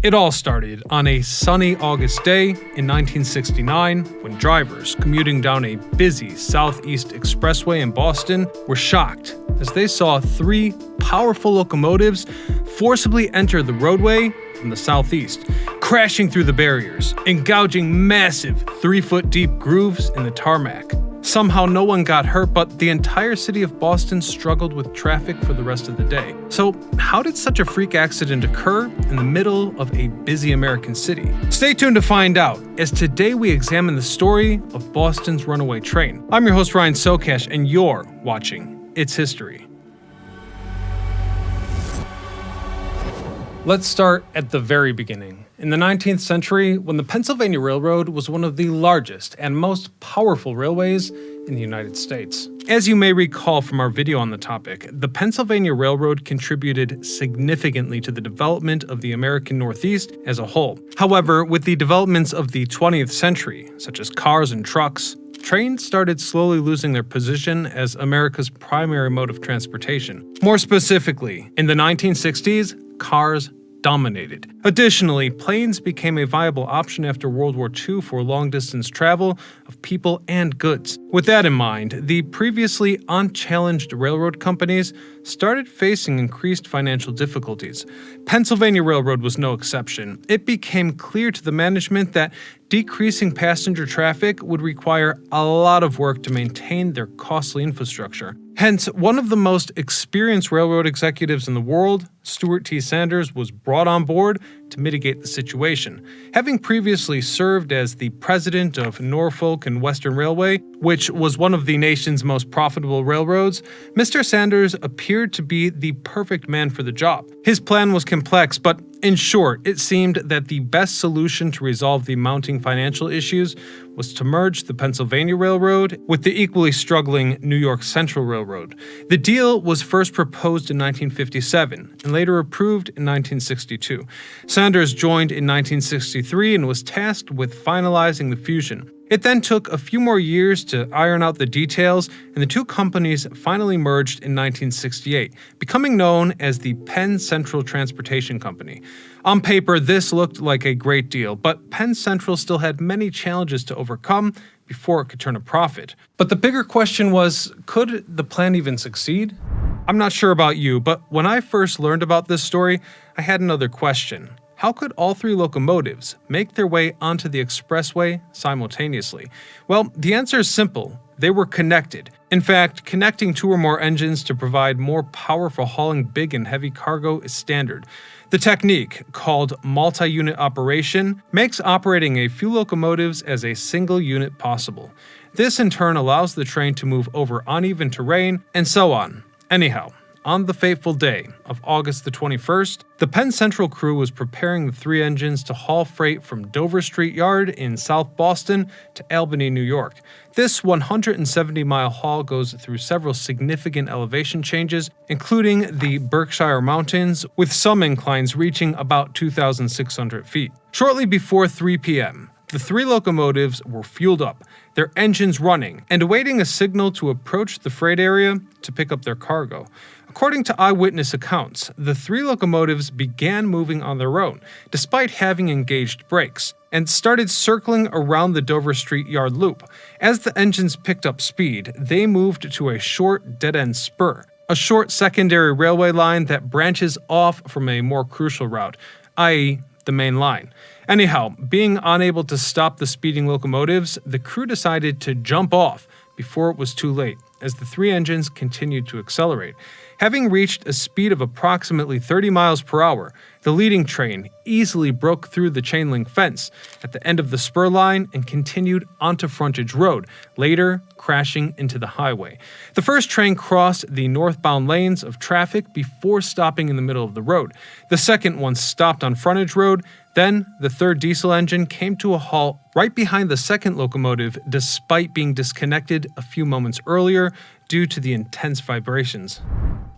It all started on a sunny August day in 1969 when drivers commuting down a busy Southeast Expressway in Boston were shocked as they saw three powerful locomotives forcibly enter the roadway from the southeast, crashing through the barriers and gouging massive 3-foot deep grooves in the tarmac. Somehow no one got hurt, but the entire city of Boston struggled with traffic for the rest of the day. So how did such a freak accident occur in the middle of a busy American city? Stay tuned to find out, as today we examine the story of Boston's runaway train. I'm your host Ryan Socash, and you're watching It's History. Let's start at the very beginning. In the 19th century, when the Pennsylvania Railroad was one of the largest and most powerful railways in the United States. As you may recall from our video on the topic, the Pennsylvania Railroad contributed significantly to the development of the American Northeast as a whole. However, with the developments of the 20th century, such as cars and trucks, trains started slowly losing their position as America's primary mode of transportation. More specifically, in the 1960s, cars dominated. Additionally, planes became a viable option after World War II for long-distance travel of people and goods. With that in mind, the previously unchallenged railroad companies started facing increased financial difficulties. Pennsylvania Railroad was no exception. It became clear to the management that decreasing passenger traffic would require a lot of work to maintain their costly infrastructure. Hence, one of the most experienced railroad executives in the world, Stuart T. Sanders, was brought on board to mitigate the situation. Having previously served as the president of Norfolk and Western Railway, which was one of the nation's most profitable railroads, Mr. Sanders appeared to be the perfect man for the job. His plan was complex, but in short, it seemed that the best solution to resolve the mounting financial issues was to merge the Pennsylvania Railroad with the equally struggling New York Central Railroad. The deal was first proposed in 1957 and later approved in 1962. Sanders joined in 1963 and was tasked with finalizing the fusion. It then took a few more years to iron out the details, and the two companies finally merged in 1968, becoming known as the Penn Central Transportation Company. On paper, this looked like a great deal, but Penn Central still had many challenges to overcome before it could turn a profit. But the bigger question was, could the plan even succeed? I'm not sure about you, but when I first learned about this story, I had another question. How could all three locomotives make their way onto the expressway simultaneously? Well, the answer is simple. They were connected. In fact, connecting two or more engines to provide more power for hauling big and heavy cargo is standard. The technique, called multi-unit operation, makes operating a few locomotives as a single unit possible. This in turn allows the train to move over uneven terrain, and so on. Anyhow, on the fateful day of August the 21st, the Penn Central crew was preparing the three engines to haul freight from Dover Street Yard in South Boston to Albany, New York. This 170-mile haul goes through several significant elevation changes, including the Berkshire Mountains, with some inclines reaching about 2,600 feet. Shortly before 3 p.m., the three locomotives were fueled up, their engines running, and awaiting a signal to approach the freight area to pick up their cargo. According to eyewitness accounts, the three locomotives began moving on their own, despite having engaged brakes, and started circling around the Dover Street Yard loop. As the engines picked up speed, they moved to a short dead-end spur, a short secondary railway line that branches off from a more crucial route, i.e., the main line. Anyhow, being unable to stop the speeding locomotives, the crew decided to jump off before it was too late, as the three engines continued to accelerate. Having reached a speed of approximately 30 miles per hour, the leading train easily broke through the chain link fence at the end of the spur line and continued onto Frontage Road, later crashing into the highway. The first train crossed the northbound lanes of traffic before stopping in the middle of the road. The second one stopped on Frontage Road. Then, the third diesel engine came to a halt right behind the second locomotive despite being disconnected a few moments earlier due to the intense vibrations.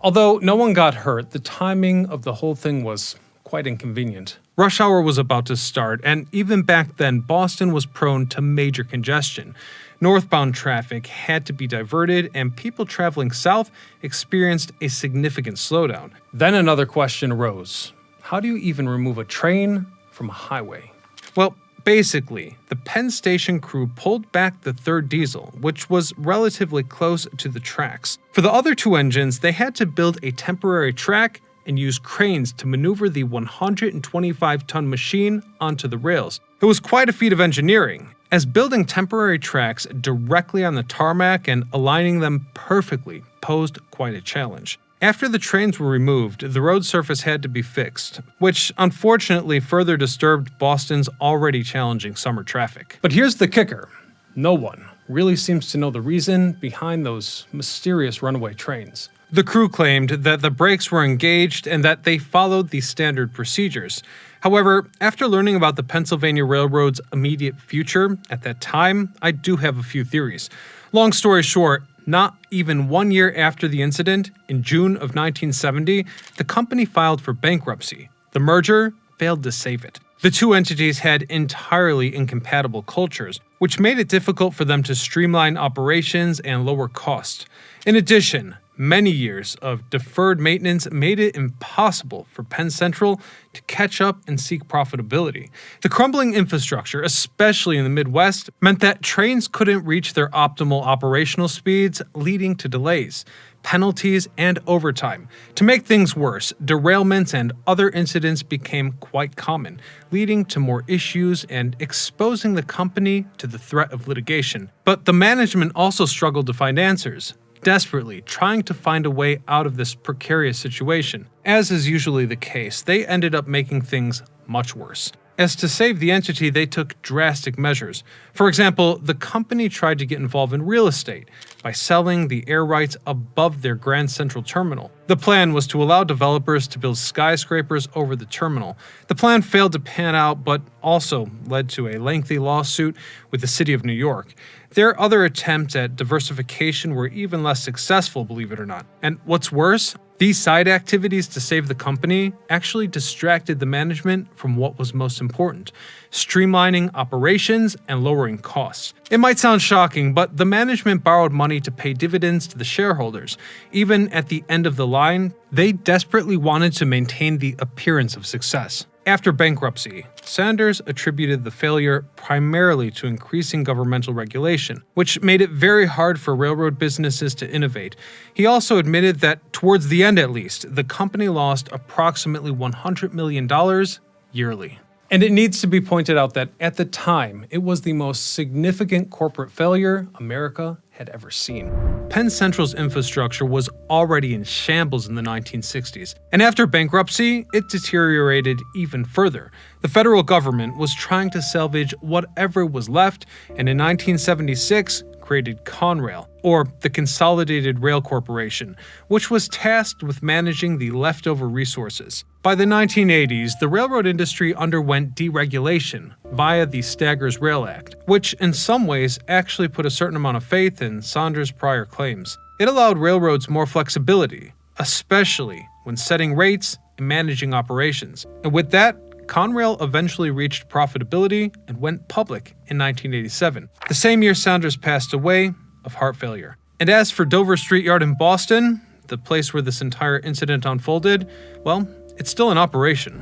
Although no one got hurt, the timing of the whole thing was quite inconvenient. Rush hour was about to start, and even back then, Boston was prone to major congestion. Northbound traffic had to be diverted, and people traveling south experienced a significant slowdown. Then another question arose. How do you even remove a train from a highway. Well, basically, the Penn Station crew pulled back the third diesel, which was relatively close to the tracks. For the other two engines, they had to build a temporary track and use cranes to maneuver the 125-ton machine onto the rails. It was quite a feat of engineering, as building temporary tracks directly on the tarmac and aligning them perfectly posed quite a challenge. After the trains were removed, the road surface had to be fixed, which unfortunately further disturbed Boston's already challenging summer traffic. But here's the kicker. No one really seems to know the reason behind those mysterious runaway trains. The crew claimed that the brakes were engaged and that they followed the standard procedures. However, after learning about the Pennsylvania Railroad's immediate future at that time, I do have a few theories. Long story short, not even 1 year after the incident, in June of 1970, the company filed for bankruptcy. The merger failed to save it. The two entities had entirely incompatible cultures, which made it difficult for them to streamline operations and lower costs. In addition, many years of deferred maintenance made it impossible for Penn Central to catch up and seek profitability. The crumbling infrastructure, especially in the Midwest, meant that trains couldn't reach their optimal operational speeds, leading to delays, penalties, and overtime. To make things worse, derailments and other incidents became quite common, leading to more issues and exposing the company to the threat of litigation. But the management also struggled to find answers, desperately trying to find a way out of this precarious situation. As is usually the case, they ended up making things much worse. As to save the entity, they took drastic measures. For example, the company tried to get involved in real estate by selling the air rights above their Grand Central terminal. The plan was to allow developers to build skyscrapers over the terminal. The plan failed to pan out, but also led to a lengthy lawsuit with the city of New York. Their other attempts at diversification were even less successful, believe it or not. And what's worse, these side activities to save the company actually distracted the management from what was most important: streamlining operations and lowering costs. It might sound shocking, but the management borrowed money to pay dividends to the shareholders. Even at the end of the line, they desperately wanted to maintain the appearance of success. After bankruptcy, Sanders attributed the failure primarily to increasing governmental regulation, which made it very hard for railroad businesses to innovate. He also admitted that, towards the end at least, the company lost approximately $100 million yearly. And it needs to be pointed out that at the time, it was the most significant corporate failure America had ever seen. Penn Central's infrastructure was already in shambles in the 1960s, and after bankruptcy, it deteriorated even further. The federal government was trying to salvage whatever was left, and in 1976, created Conrail, or the Consolidated Rail Corporation, which was tasked with managing the leftover resources. By the 1980s, the railroad industry underwent deregulation via the Staggers Rail Act, which in some ways actually put a certain amount of faith in Sanders' prior claims. It allowed railroads more flexibility, especially when setting rates and managing operations. And with that, Conrail eventually reached profitability and went public in 1987, the same year Sanders passed away of heart failure. And as for Dover Street Yard in Boston, the place where this entire incident unfolded, well, it's still in operation.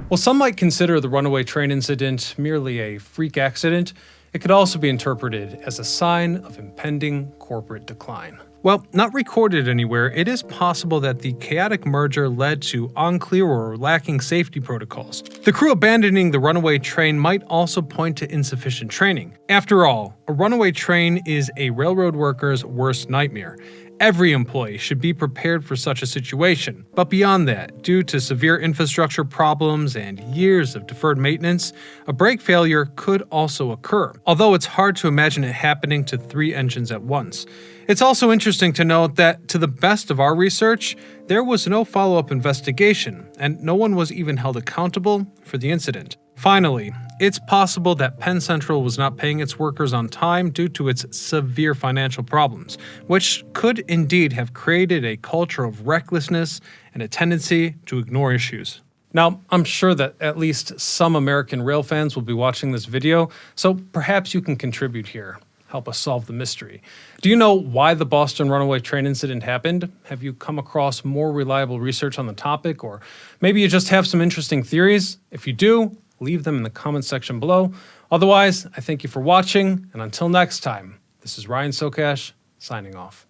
While some might consider the runaway train incident merely a freak accident, it could also be interpreted as a sign of impending corporate decline. Well, not recorded anywhere, it is possible that the chaotic merger led to unclear or lacking safety protocols. The crew abandoning the runaway train might also point to insufficient training. After all, a runaway train is a railroad worker's worst nightmare. Every employee should be prepared for such a situation. But beyond that, due to severe infrastructure problems and years of deferred maintenance, a brake failure could also occur, although it's hard to imagine it happening to 3 engines at once. It's also interesting to note that, to the best of our research, there was no follow-up investigation, and no one was even held accountable for the incident. Finally, it's possible that Penn Central was not paying its workers on time due to its severe financial problems, which could indeed have created a culture of recklessness and a tendency to ignore issues. Now, I'm sure that at least some American rail fans will be watching this video, so perhaps you can contribute here. help us solve the mystery. Do you know why the Boston Runaway train incident happened? Have you come across more reliable research on the topic? Or maybe you just have some interesting theories? If you do, leave them in the comments section below. Otherwise, I thank you for watching, and until next time, this is Ryan Sokash, signing off.